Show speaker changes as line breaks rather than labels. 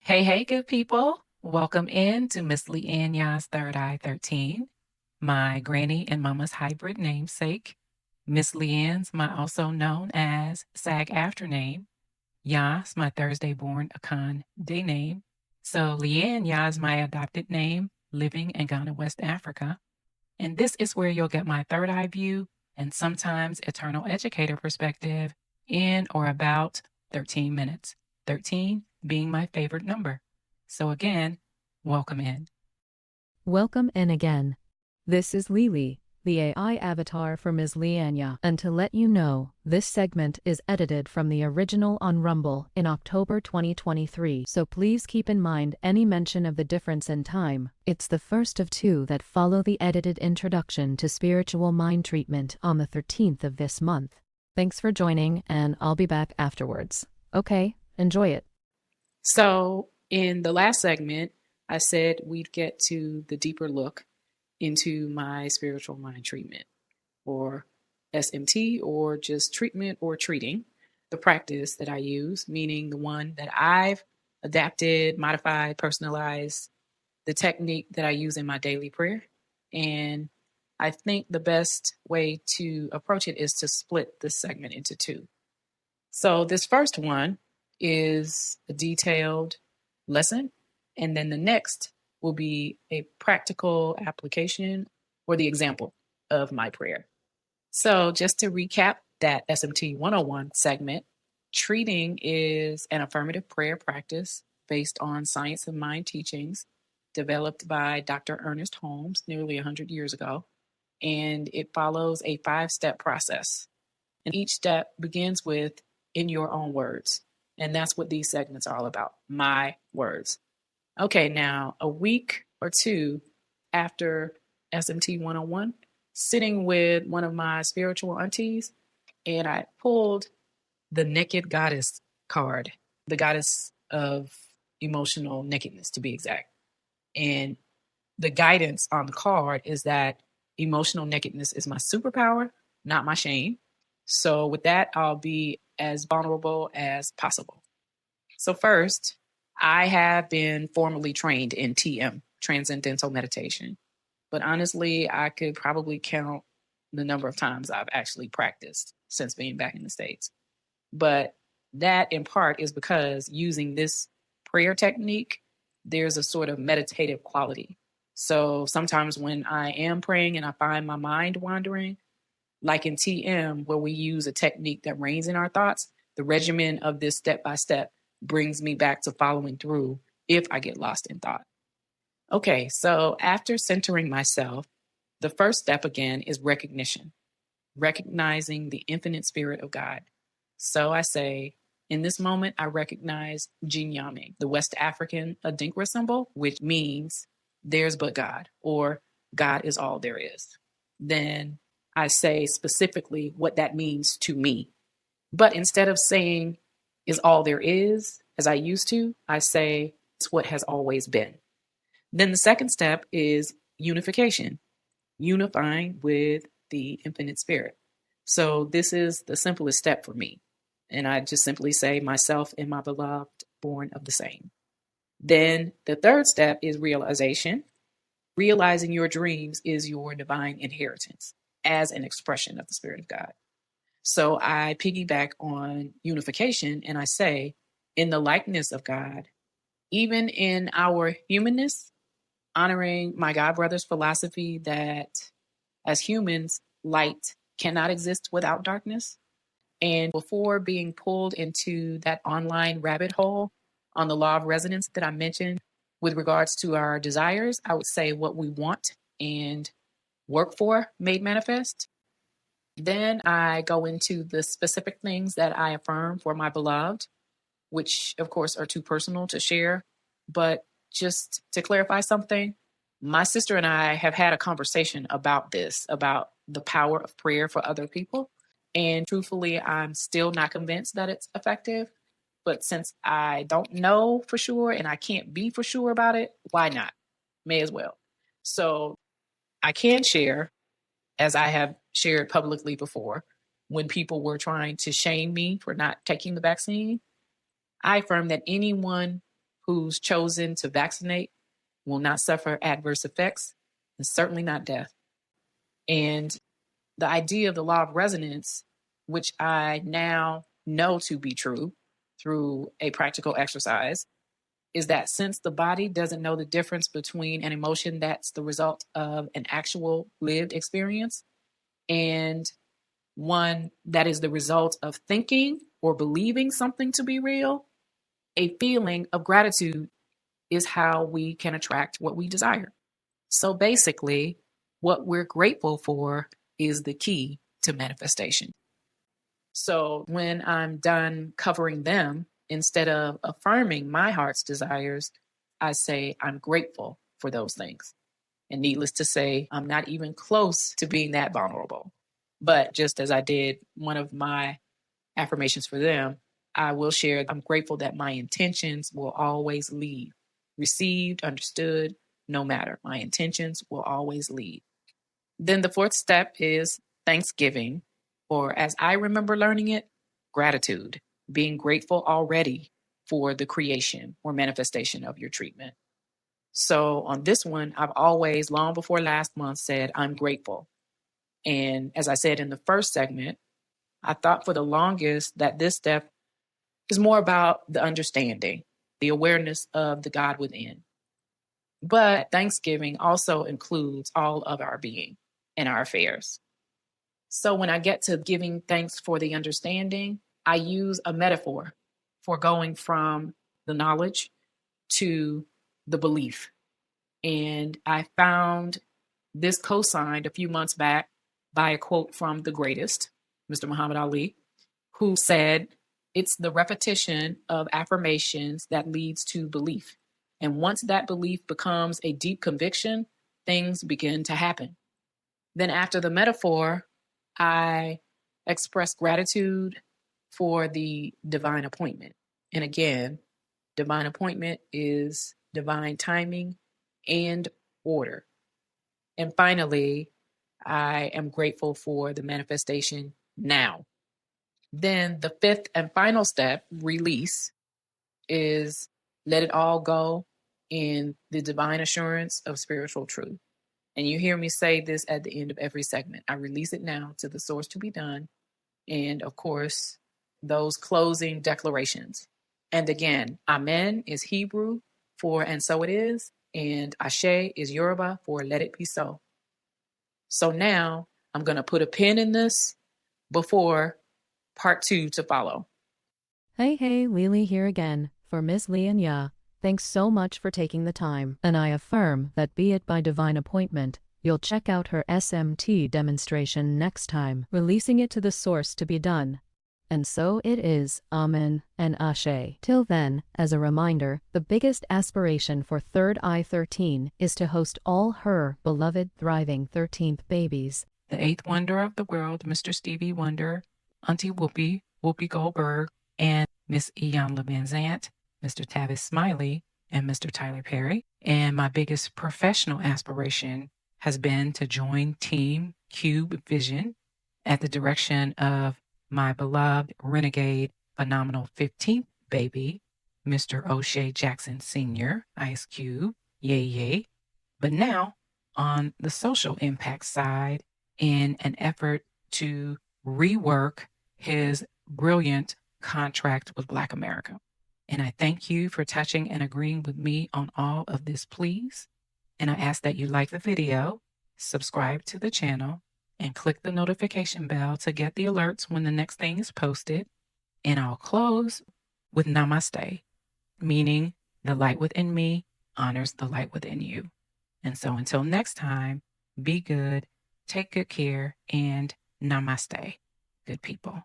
Hey, good people. Welcome in to Miss LeAnnyaa's Third Eye 13, my granny and mama's hybrid namesake. Miss Leanne's my also known as SAG after name. Yas, my Thursday born Akan day name. So LeAnnyaa's my adopted name, living in Ghana, West Africa. And this is where you'll get my third eye view and sometimes eternal educator perspective in or about 13 minutes. 13 being my favorite number. So again, welcome in.
Welcome in again. This is Lily, the AI avatar for Ms. LeAnnyaa's. And to let you know, this segment is edited from the original on Rumble in October 2023, so please keep in mind any mention of the difference in time. It's the first of two that follow the edited introduction to spiritual mind treatment on the 13th of this month. Thanks for joining, and I'll be back afterwards. Okay, enjoy it.
So, in the last segment, I said we'd get to the deeper look into my spiritual mind treatment, or SMT, or just treatment or treating, the practice that I use, meaning the one that I've adapted, modified, personalized, the technique that I use in my daily prayer. And I think the best way to approach it is to split this segment into two. So, this first one is a detailed lesson, and then the next will be a practical application or the example of my prayer. So, just to recap that SMT 101 segment, treating is an affirmative prayer practice based on science of mind teachings developed by Dr. Ernest Holmes nearly 100 years ago, and it follows a 5-step process. And each step begins with in your own words. And that's what these segments are all about, my words. Okay, now a week or two after SMT 101, sitting with one of my spiritual aunties, and I pulled the Naked Goddess card, the goddess of emotional nakedness to be exact. And the guidance on the card is that emotional nakedness is my superpower, not my shame. So, with that, I'll be as vulnerable as possible. So, first, I have been formally trained in TM, Transcendental Meditation. But honestly, I could probably count the number of times I've actually practiced since being back in the States. But that in part is because using this prayer technique, there's a sort of meditative quality. So sometimes when I am praying and I find my mind wandering, like in TM, where we use a technique that reins in our thoughts, the regimen of this step by step brings me back to following through if I get lost in thought. Okay, so after centering myself, the first step again is recognition, recognizing the infinite spirit of God. So I say, in this moment, I recognize Jinyami, the West African Adinkra symbol, which means there's but God, or God is all there is. Then I say specifically what that means to me. But instead of saying is all there is, as I used to, I say it's what has always been. Then the second step is unification, unifying with the infinite spirit. So this is the simplest step for me. And I just simply say myself and my beloved born of the same. Then the third step is realization. Realizing your dreams is your divine inheritance as an expression of the Spirit of God. So I piggyback on unification and I say, in the likeness of God, even in our humanness, honoring my God brother's philosophy that as humans, light cannot exist without darkness. And before being pulled into that online rabbit hole on the law of resonance that I mentioned with regards to our desires, I would say what we want and work for made manifest. Then I go into the specific things that I affirm for my beloved, which of course are too personal to share. But just to clarify something, my sister and I have had a conversation about this, about the power of prayer for other people. And truthfully, I'm still not convinced that it's effective. But since I don't know for sure and I can't be for sure about it, why not? May as well. So I can share, as I have shared publicly before, when people were trying to shame me for not taking the vaccine, I affirm that anyone who's chosen to vaccinate will not suffer adverse effects and certainly not death. And the idea of the law of resonance, which I now know to be true through a practical exercise, is that since the body doesn't know the difference between an emotion that's the result of an actual lived experience and one that is the result of thinking or believing something to be real, a feeling of gratitude is how we can attract what we desire. So basically, what we're grateful for is the key to manifestation. So when I'm done covering them, instead of affirming my heart's desires, I say I'm grateful for those things. And needless to say, I'm not even close to being that vulnerable. But just as I did one of my affirmations for them, I will share I'm grateful that my intentions will always lead. Received, understood, no matter. My intentions will always lead. Then the fourth step is thanksgiving, or as I remember learning it, gratitude, being grateful already for the creation or manifestation of your treatment. So on this one, I've always, long before last month, said I'm grateful. And as I said in the first segment, I thought for the longest that this step is more about the understanding, the awareness of the God within. But Thanksgiving also includes all of our being and our affairs. So when I get to giving thanks for the understanding, I use a metaphor for going from the knowledge to the belief. And I found this co-signed a few months back by a quote from the greatest, Mr. Muhammad Ali, who said, "It's the repetition of affirmations that leads to belief. And once that belief becomes a deep conviction, things begin to happen." Then after the metaphor, I express gratitude for the divine appointment. And again, divine appointment is divine timing and order. And finally, I am grateful for the manifestation now. Then the fifth and final step, release, is let it all go in the divine assurance of spiritual truth. And you hear me say this at the end of every segment. I release it now to the source to be done. And of course, those closing declarations. And again, Amen is Hebrew for and so it is. And Ashe is Yoruba for let it be so. So now I'm going to put a pin in this before part 2 to follow.
Hey, Lily here again for Ms. LeAnnyaa's. Thanks so much for taking the time, and I affirm that be it by divine appointment, you'll check out her SMT demonstration next time, releasing it to the source to be done. And so it is, Amen and Ashe. Till then, as a reminder, the biggest aspiration for Third Eye 13 is to host all her beloved thriving 13th babies.
The eighth wonder of the world, Mr. Stevie Wonder, Auntie Whoopi Goldberg, and Miss Iyanla Vanzant, Mr. Tavis Smiley, and Mr. Tyler Perry. And my biggest professional aspiration has been to join Team Cube Vision at the direction of my beloved renegade phenomenal 15th baby, Mr. O'Shea Jackson Sr., Ice Cube, yay. But now on the social impact side in an effort to rework his brilliant contract with Black America. And I thank you for touching and agreeing with me on all of this, please. And I ask that you like the video, subscribe to the channel, and click the notification bell to get the alerts when the next thing is posted. And I'll close with Namasté, meaning the light within me honors the light within you. And so until next time, be good, take good care, and Namasté, good people.